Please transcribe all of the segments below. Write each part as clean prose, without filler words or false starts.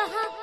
पीर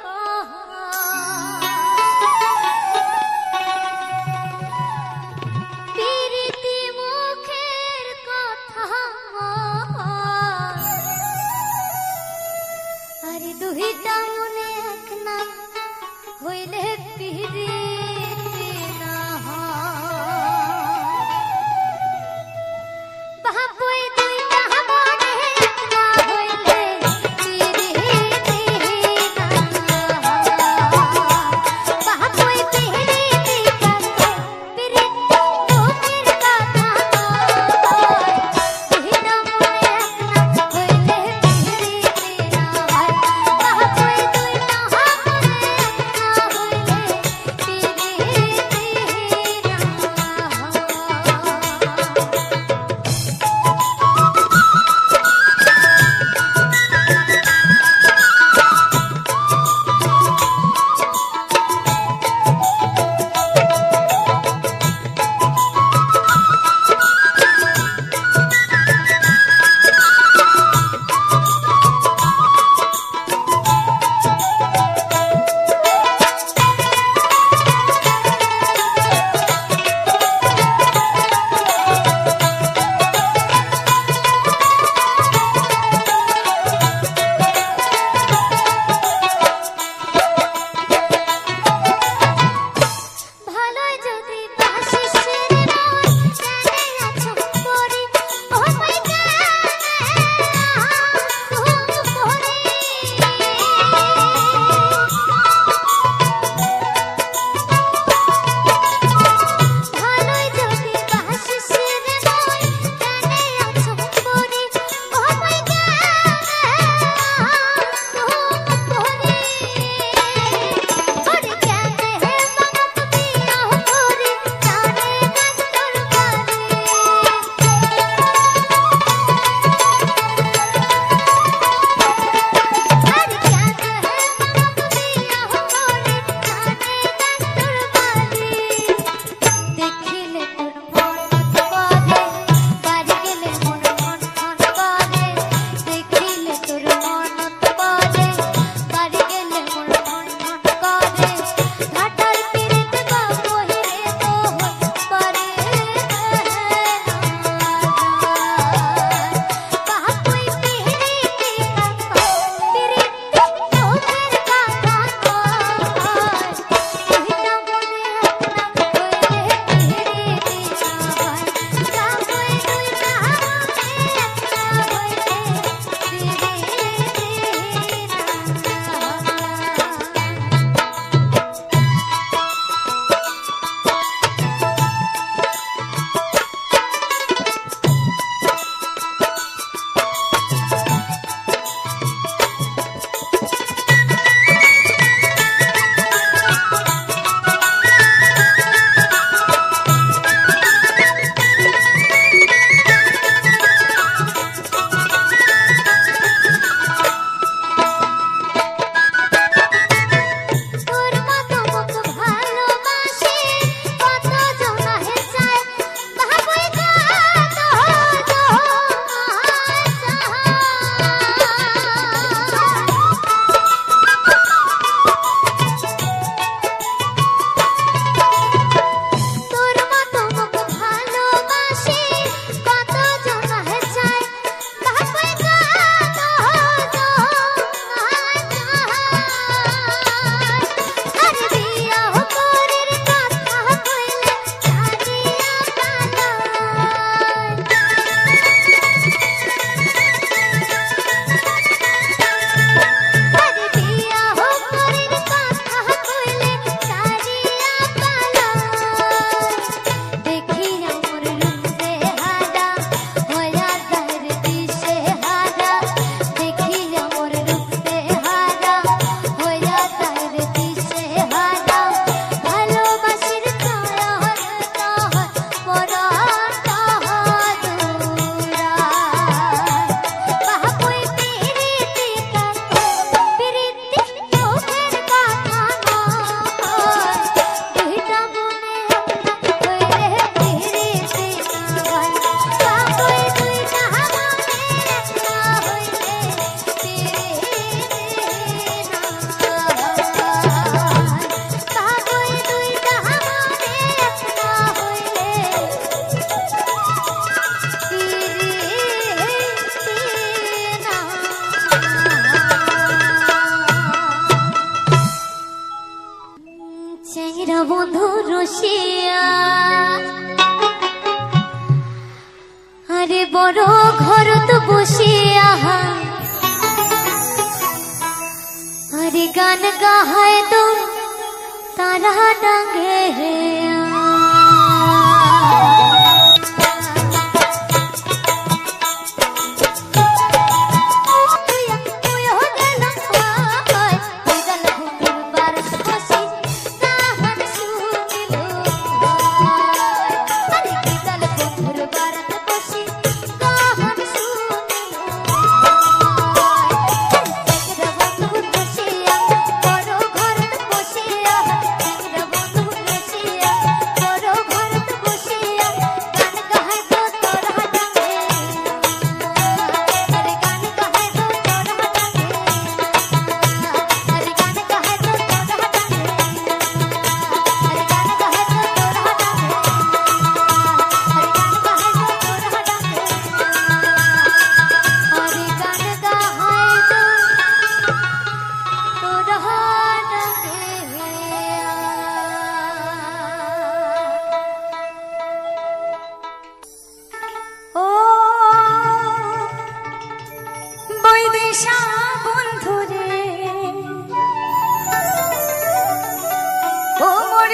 बसिया अरे गान गाए दो तारा डांगे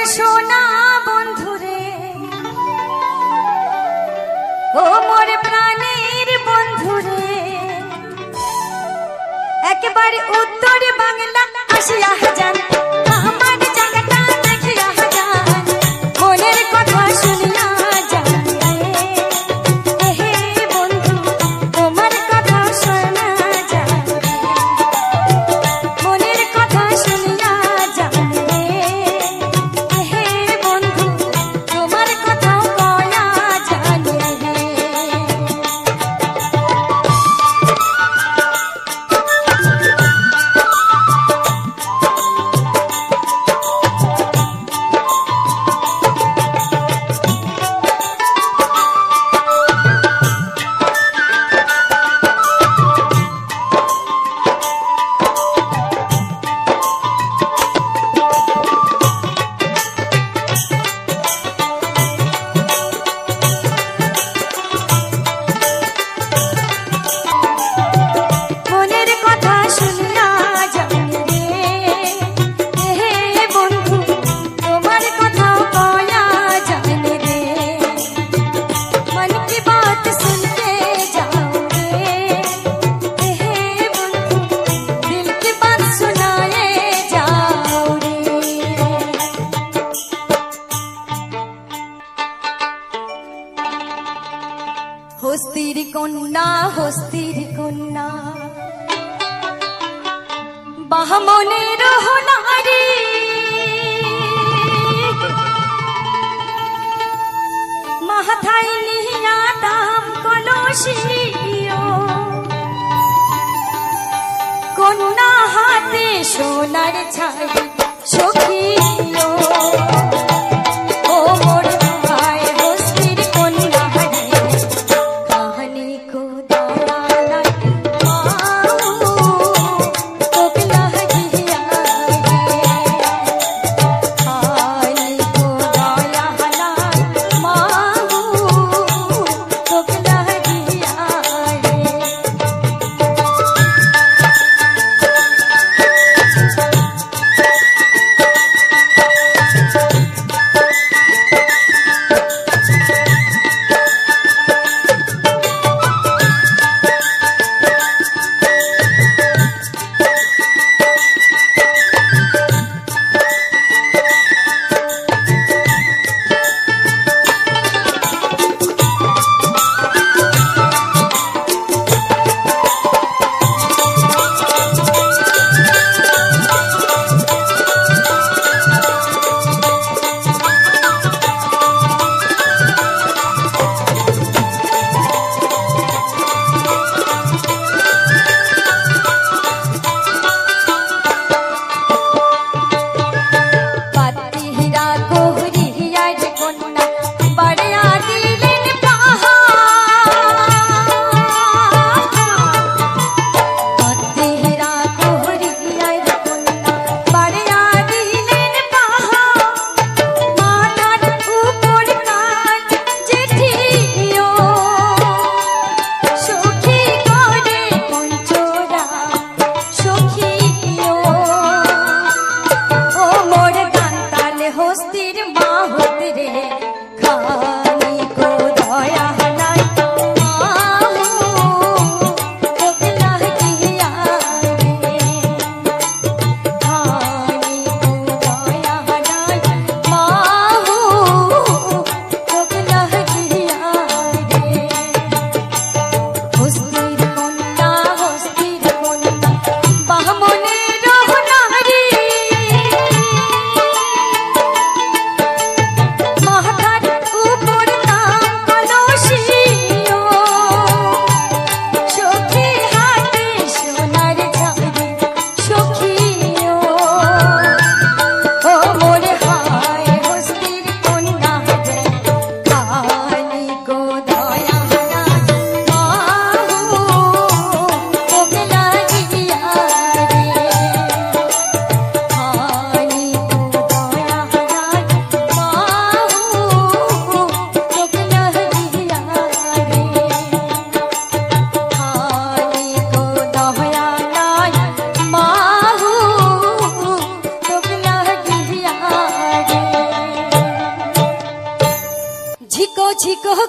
सोना बंधुरे ओ मोर प्राणेर बंधुरे एकेबारे उत्तर बांगला आसिया जान आमार जायगाटा देखिया जान मोनेर कथा शुनिया जान हे बंधु तोमार कथा शोना जान मोनेर कथा शुनिया जान हस्तिर कन्या बाहमनेर नारी माथाय निया दाम कलसियो कन्या हाथे सोनार छाड़ी सखियो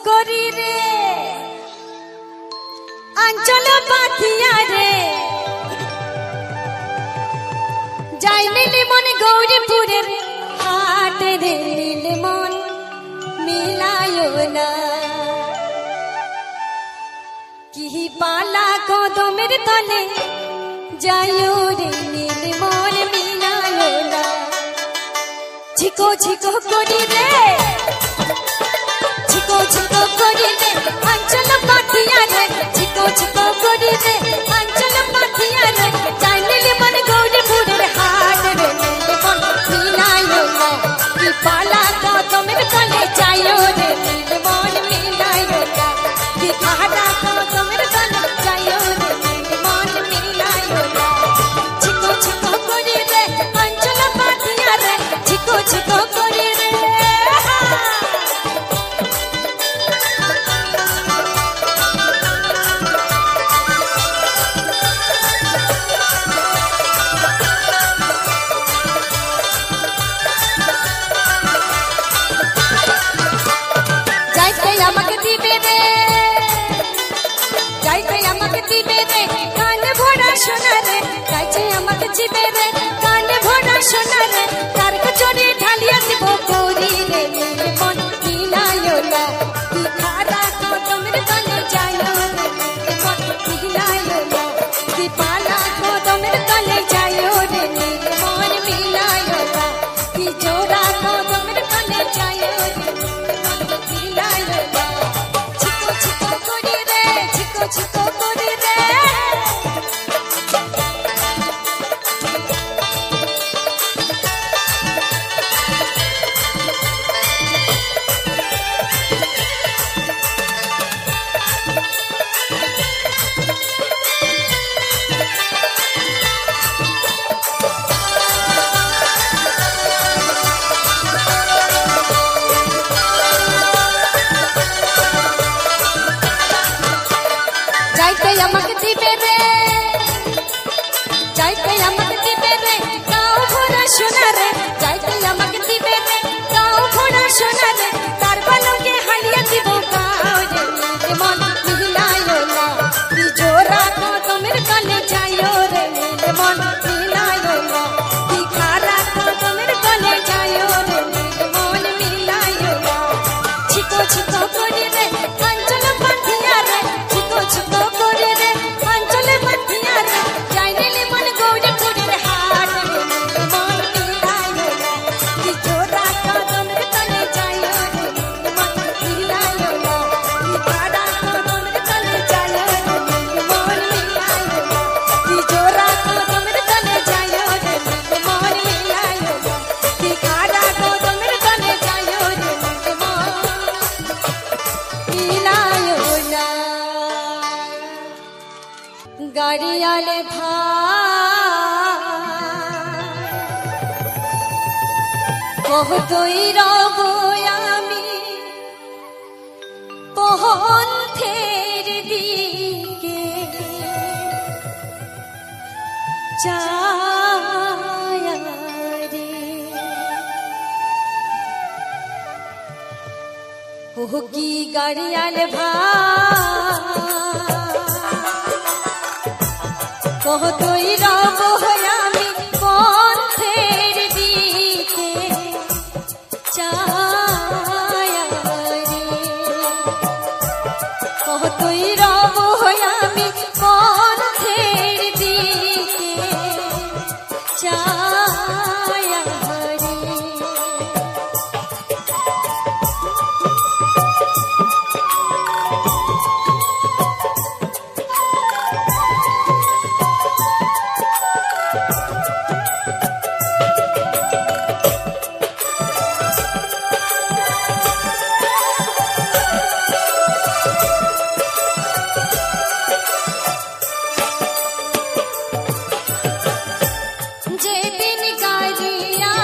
করি রে আঞ্চল পাথিয়া রে যাই নীলি মন গৌরীপুরের হাট রে নীল মন মিলায়ো না কি পালা কদমের তলে যাইও রে নীল মন মিলায়ো না ঝিকো ঝিকো করি রে ঝিকো ঝিকো করি রে আঞ্চল পাথিয়া রে ঝিকো ঝিকো করি রে আঞ্চল পাথিয়া রে যাই নীলি মন গৌরীপুরের হাট রে নীল মন মিলায়ো না কি পালা কদমের তলে যাইও রে নীল মন মিলায়ো না কি পালা কদমের তলে যাইও রে নীল মন মিলায়ো না ঝিকো ঝিকো করি রে আঞ্চল পাথিয়া রে ঝিকো ঝিকো করি রে যাইতে আমাকে দিবে রে যাইতে আমাকে দিবে রে কান ভরা সোনা রে যাইতে আমাকে দিবে রে কান ভরা সোনা রে তার কচুরি ঢালিয়া দিব গৌরী রে নীল মন মিলায়ো না কি খারা কদমের তলে যাইও রে নীল মন মিলায়ো না কি পালা কদমের তলে যাইও রে নীল মন মিলায়ো না কি জোড়া কদমের তলে যাইও রে নীল মন মিলায়ো না ঝিকো ঝিকো করি রে ঝিকো ঝিকো করি রে যাইতে আমাকে দিবে রে যাইতে আমাকে দিবে রে গাও ভরা সোনা রে যাইতে আমাকে দিবে রে গাও ভরা সোনা রে তার বালকে হালিয়া দিব গাও রে নীল মন মিলায়ো না কি জোড়া কদমের তলে যাইও রে নীল মন মিলায়ো না কি খারা কদমের তলে যাইও রে নীল মন মিলায়ো না ঝিকো ঝিকো করি রে আঞ্চল পাথিয়া রে ঝিকো ঝিকো করি রে আঞ্চল পাথিয়া রে যাই নীলি মন গৌরীপুরের হাট রে নীল মন মিলায়ো না কি জোড়া কদমের তলে যাইও রে নীল মন মিলায়ো না কি খারা কদমের তলে যাইও রে নীল মন মিলায়ো না কি জোড়া কদমের তলে যাইও রে নীল মন মিলায়ো না কি খারা কদমের তলে যাইও রে নীল মন মিলায়ো না গাড়িয়ালে ভাই কতই রব আমি পন্থের দিকে চায়া রে ও কি গাড়িয়ালে ভাই কতই রব আমি পন্থের দিকে চায়া রে কতই রব আমি পন্থের দিকে চায়া রে যেদিন গাড়িয়া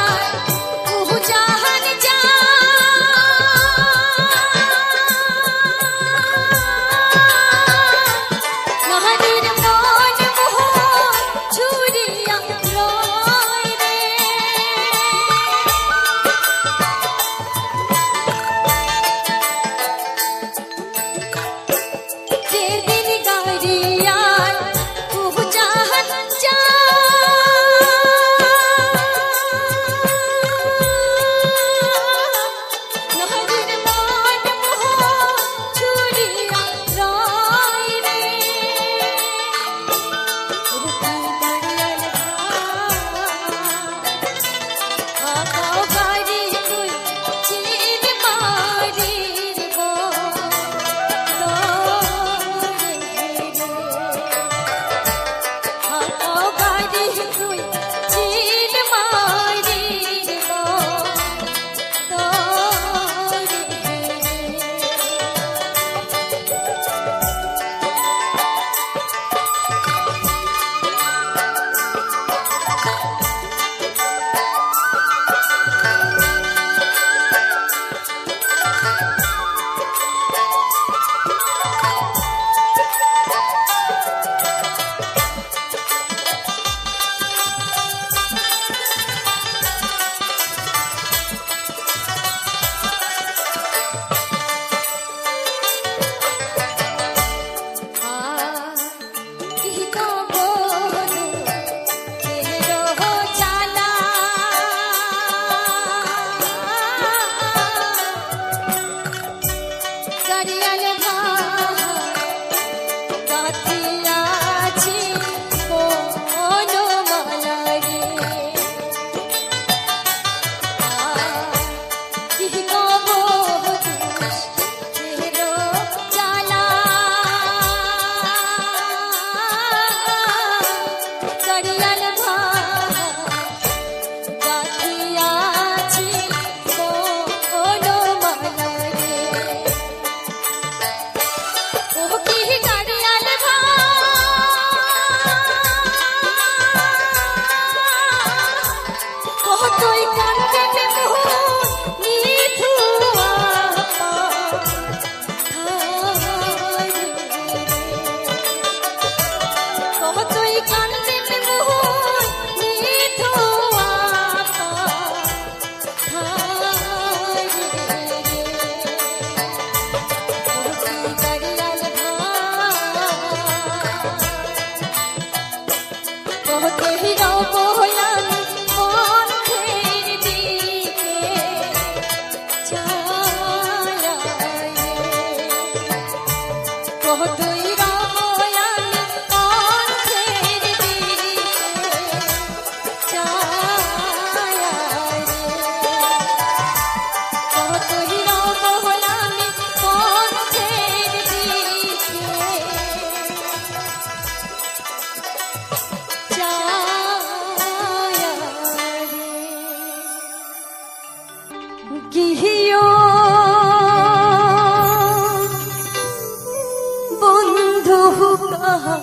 কিহিও বন্ধু কাহা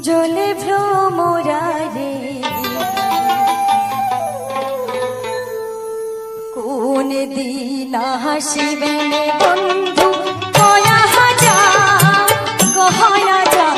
জলে ভ্রমরারে কোন দিন হাসিবে বন্ধু কয়া যা কহয়া যা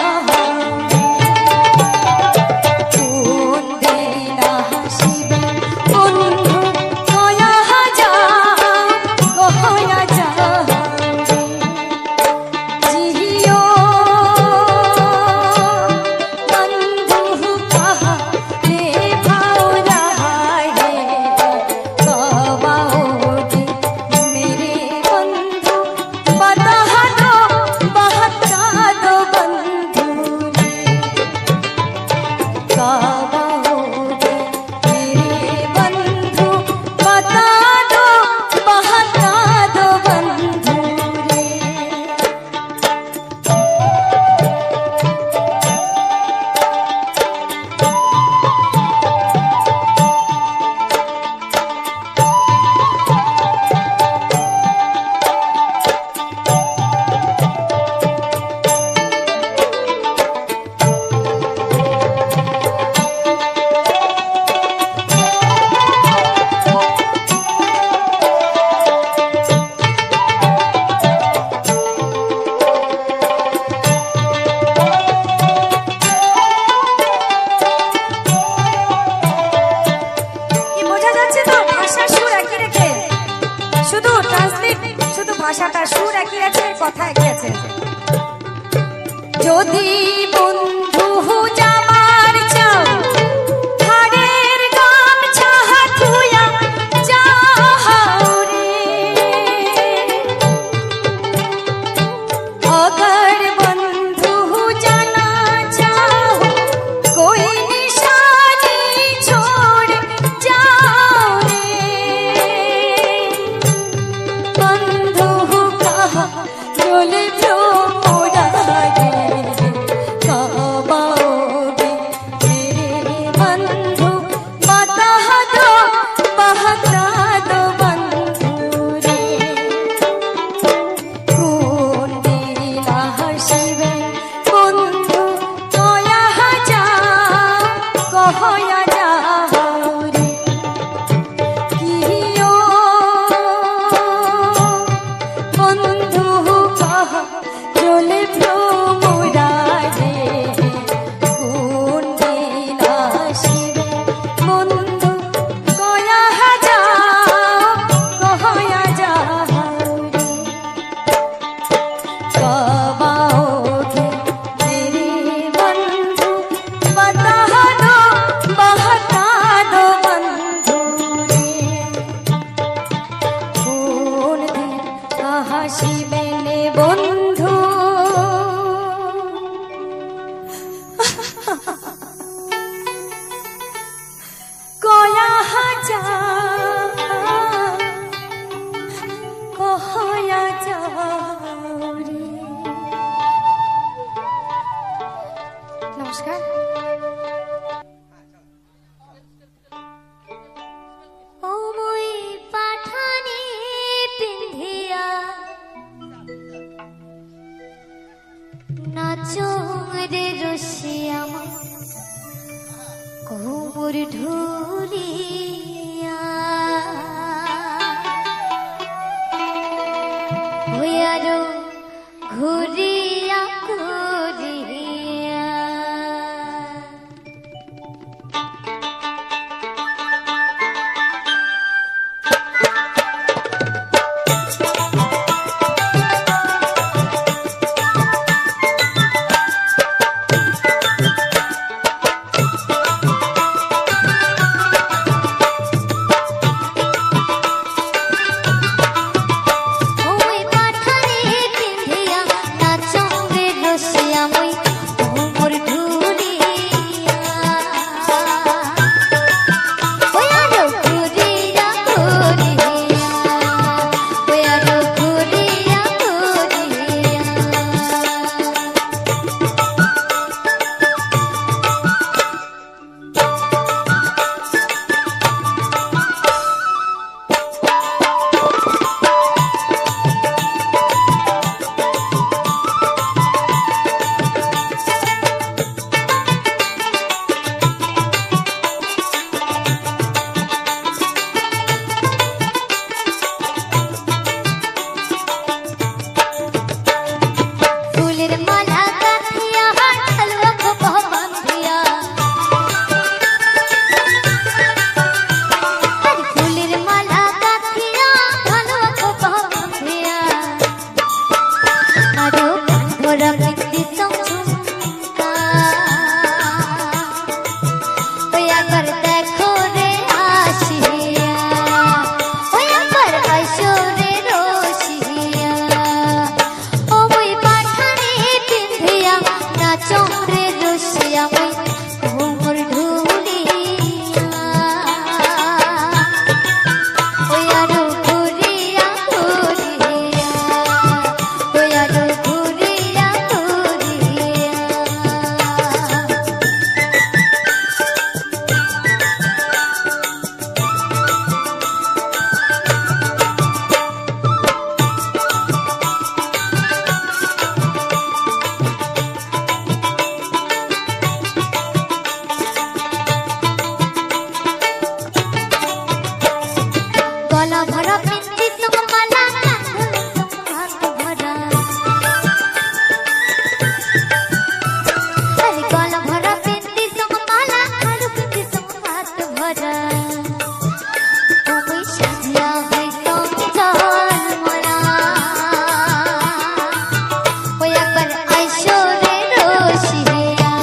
ভাষাটা সুর একই আছে, কথা একই আছে। যদি বন্ধু যাবার চাও হারের গামছা হাতুয়া যাও রে, अगर बंधु जाना चाहो कोई निशानी छोड़ जाओ रे, बंधु कहा डोले भ्रमरा रे, कबाओगे मेरे बंधु बता दो बंधु रे, কোন দিন হাসিবে বন্ধু কয়া যা কহয়া যাও রে, কিও বন্ধু কাহা জলে ভ্রমরা রে, কোন দিন হাসিবে বন্ধু কয়া যা কহয়া যাও রে, कबाओगे मेरे बंधु बता दो बंधु रे, কোন দিন হাসিবে বন্ধু কয়া যা কহয়া যাও রে। নমস্কার। ও মই পাঠানি পিন্ধিয়া নাচো রে রসিয়ামা কোমর ঢুলিয়া, হইয়ারো ঘুরিয়া ঘুরিয়া, गला भरा पिंदी तुम माला हाथ भरा अरे गला भरा पिंदी तुम माला पिंदी तुम हाथ भरा তুমি সাজিয়া হইতো জান মোরা ওই একবার আইসো রে রসিয়া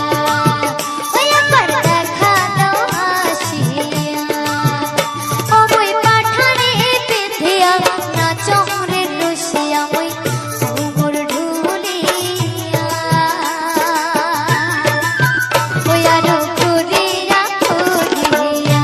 ওই একবার দেখা দাও আসিয়া ও মই পাঠানে পিন্ধিয়া নাচো রে রসিয়া মই ঘুমুর ঢুলিয়া ওই আরো ঘুরিয়া ঘুরিয়া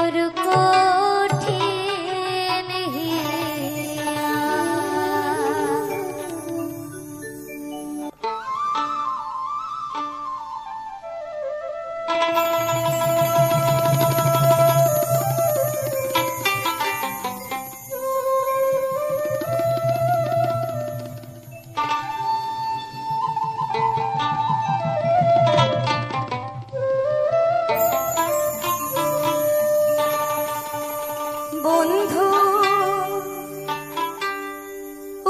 তোর কঠিন হিয়া। বন্ধু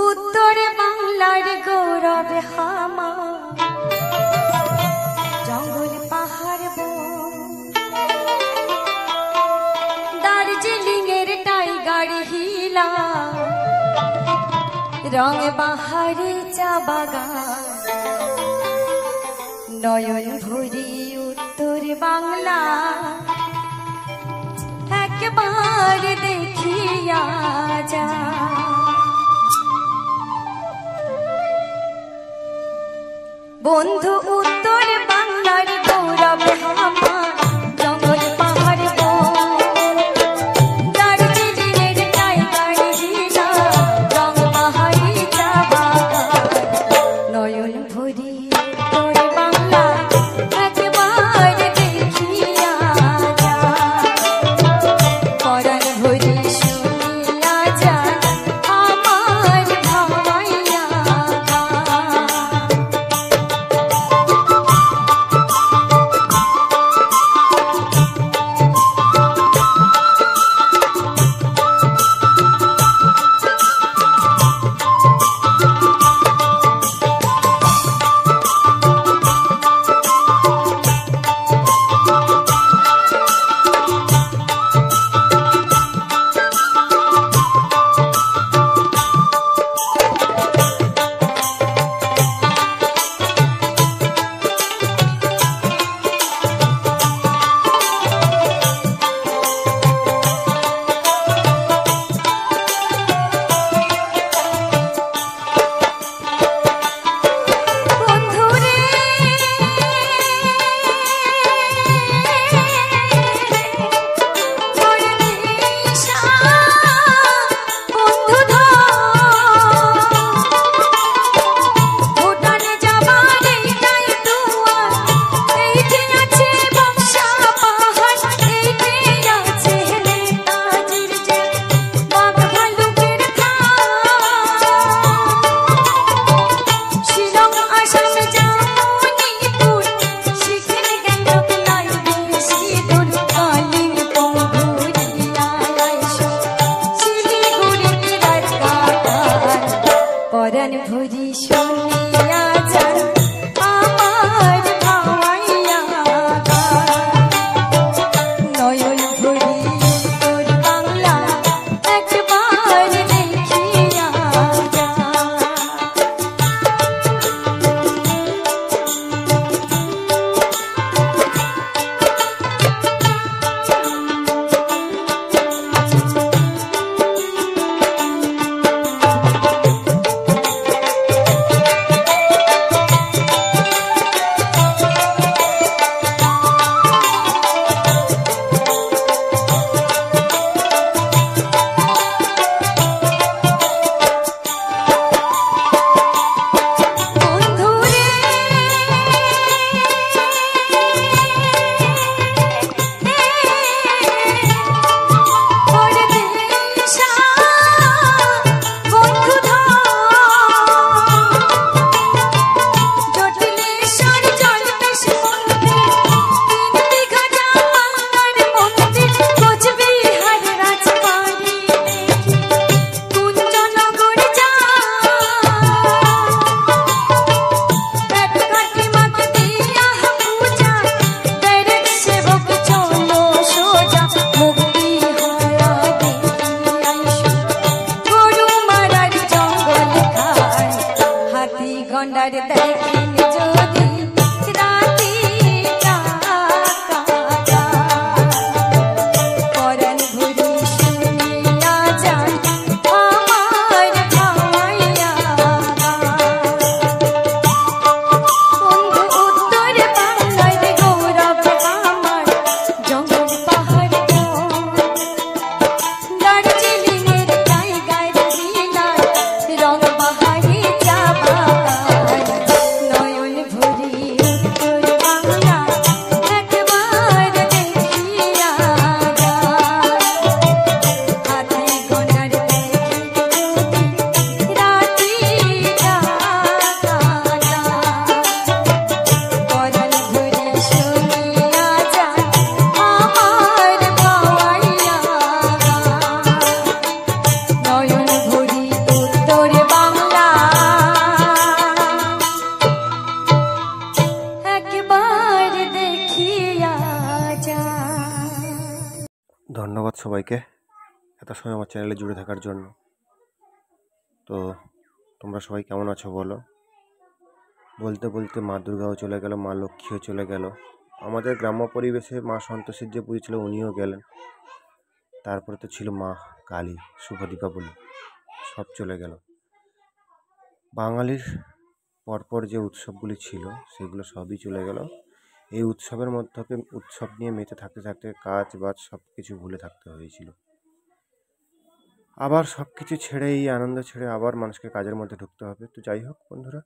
উত্তর বাংলার গৌরব হামা, জঙ্গল পাহাড় বন, দার্জিলিং এর টাইগার হিলা, রং বাহারি চা বাগান, নয়ন ভরি উত্তর বাংলা একবার দেখিয়া যা। বন্ধু উত্তর বাংলার গৌরব আমার, জঙ্গল পাহাড় বন, দার্জিলিং এর টাইগার হিলা, রং বাহারি চা বাগান, নয়ন ভরি উত্তর বাংলা একবার দেখিয়া যা। পরাণ ভরি শুনিয়া যায় আমার ভাবাইয়া গান। পরাণ ভরি শুনিয়া যায় আমার ভাবাইয়া গান। নয়ন ভরি উত্তর বাংলা একবার দেখিয়া যা। গন্ডার দেখিন যদি রাতি পরাণ ভরি শুনিয়া যায় আমার ভাবাইয়া বন্ধু উত্তর বাংলার গৌরব আমার, জঙ্গল পাহাড় বন, ধন্যবাদ সবাইকে এত সময় আমার চ্যানেলে জুড়ে থাকার জন্য। তো তোমরা সবাই কেমন আছো বলো। বলতে বলতে মা দুর্গাও চলে গেল, মা লক্ষ্মীও চলে গেল, আমাদের গ্রাম্য পরিবেশে মা সন্তোষীর যে পুজো ছিল উনিও গেলেন। তারপরে তো ছিল মা কালী, শুভ দীপাবলি, সব চলে গেল। বাঙালির পরপর যে উৎসবগুলি ছিল সেগুলো সবই চলে গেল। এই উৎসবের মধ্যে উৎসব নিয়ে মেতে থাকতে থাকতে কাজ বাজ সব কিছু ভুলে থাকতে হয়েছিল। আবার সব কিছু ছেড়ে, এই আনন্দ ছেড়ে আবার মানুষকে কাজের মধ্যে ঢুকতে হবে। তো যাই হোক বন্ধুরা,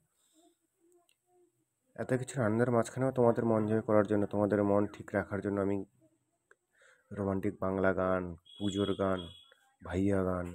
এত কিছু আনন্দের মাঝখানেও তোমাদের মন জয় করার জন্য, তোমাদের মন ঠিক রাখার জন্য আমি রোমান্টিক বাংলা গান, পুজোর গান, ভাইয়া গান,